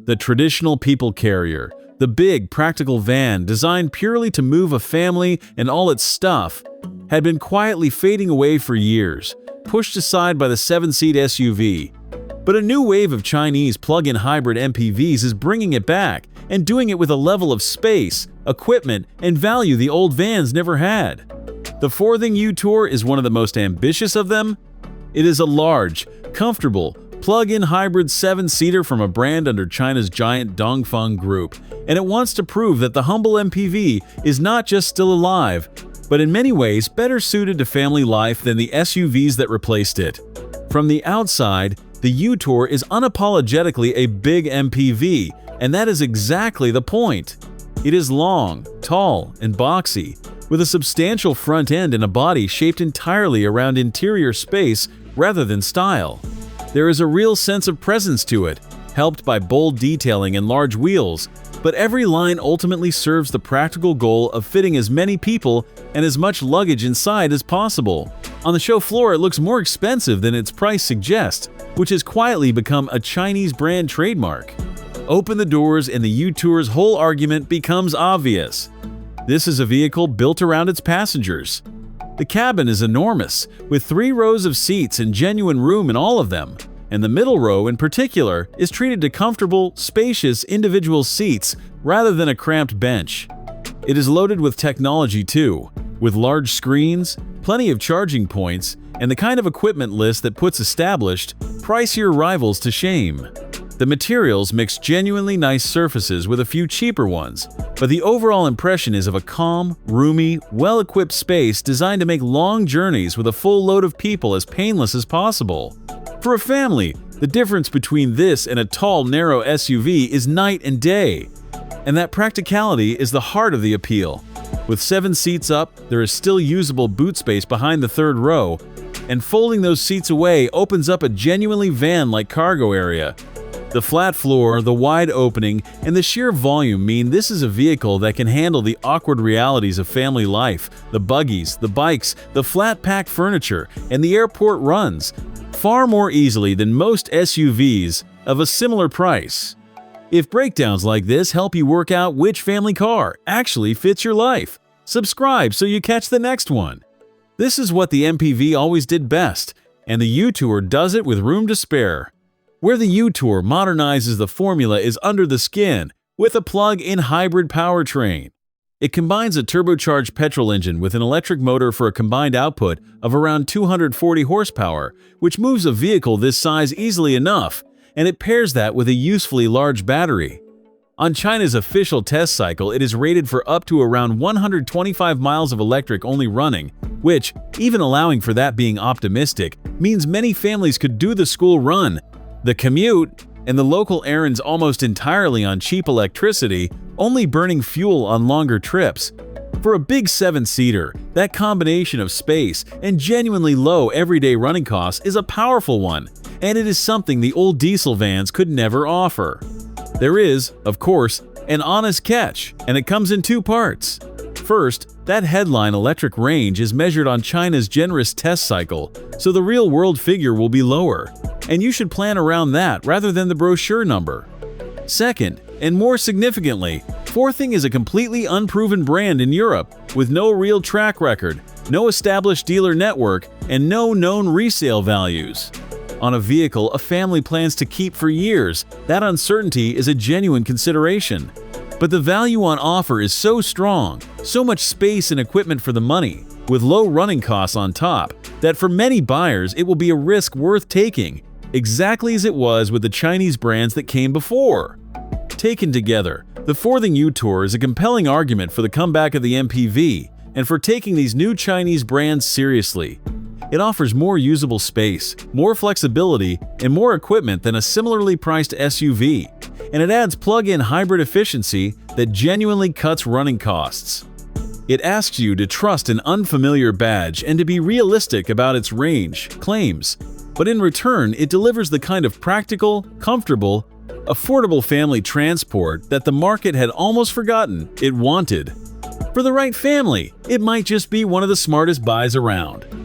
the traditional people carrier, the big, practical van designed purely to move a family and all its stuff, had been quietly fading away for years, pushed aside by the 7-seat SUV. But a new wave of Chinese plug-in hybrid MPVs is bringing it back, and doing it with a level of space, equipment, and value the old vans never had. The Forthing U-Tour is one of the most ambitious of them. It is a large, comfortable, plug-in hybrid 7-seater from a brand under China's giant Dongfeng group, and it wants to prove that the humble MPV is not just still alive, but in many ways better suited to family life than the SUVs that replaced it. From the outside, the U-Tour is unapologetically a big MPV, and that is exactly the point. It is long, tall, and boxy, with a substantial front end and a body shaped entirely around interior space rather than style. There is a real sense of presence to it, helped by bold detailing and large wheels, but every line ultimately serves the practical goal of fitting as many people and as much luggage inside as possible. On the show floor, it looks more expensive than its price suggests, which has quietly become a Chinese brand trademark. Open the doors and the U-Tour's whole argument becomes obvious. This is a vehicle built around its passengers. The cabin is enormous, with 3 rows of seats and genuine room in all of them, and the middle row in particular is treated to comfortable, spacious individual seats rather than a cramped bench. It is loaded with technology too, with large screens, plenty of charging points, and the kind of equipment list that puts established, pricier rivals to shame. The materials mix genuinely nice surfaces with a few cheaper ones, but the overall impression is of a calm, roomy, well-equipped space designed to make long journeys with a full load of people as painless as possible. For a family, the difference between this and a tall, narrow SUV is night and day. And that practicality is the heart of the appeal. With 7 seats up, there is still usable boot space behind the 3rd row, and folding those seats away opens up a genuinely van-like cargo area. The flat floor, the wide opening, and the sheer volume mean this is a vehicle that can handle the awkward realities of family life, the buggies, the bikes, the flat-pack furniture, and the airport runs, far more easily than most SUVs of a similar price. If breakdowns like this help you work out which family car actually fits your life, subscribe so you catch the next one. This is what the MPV always did best, and the U-Tour does it with room to spare. Where the U-Tour modernizes the formula is under the skin, with a plug-in hybrid powertrain. It combines a turbocharged petrol engine with an electric motor for a combined output of around 240 horsepower, which moves a vehicle this size easily enough, and it pairs that with a usefully large battery. On China's official test cycle, it is rated for up to around 125 miles of electric-only running, which, even allowing for that being optimistic, means many families could do the school run, the commute, and the local errands almost entirely on cheap electricity, only burning fuel on longer trips. For a big 7-seater, that combination of space and genuinely low everyday running costs is a powerful one, and it is something the old diesel vans could never offer. There is, of course, an honest catch, and it comes in 2 parts. First, that headline electric range is measured on China's generous test cycle, so the real-world figure will be lower, and you should plan around that rather than the brochure number. Second, and more significantly, Forthing is a completely unproven brand in Europe, with no real track record, no established dealer network, and no known resale values. On a vehicle a family plans to keep for years, that uncertainty is a genuine consideration. But the value on offer is so strong, so much space and equipment for the money, with low running costs on top, that for many buyers it will be a risk worth taking, exactly as it was with the Chinese brands that came before. Taken together, the Forthing U-Tour is a compelling argument for the comeback of the MPV and for taking these new Chinese brands seriously. It offers more usable space, more flexibility, and more equipment than a similarly priced SUV, and it adds plug-in hybrid efficiency that genuinely cuts running costs. It asks you to trust an unfamiliar badge and to be realistic about its range, claims, but in return it delivers the kind of practical, comfortable, affordable family transport that the market had almost forgotten it wanted. For the right family, it might just be one of the smartest buys around.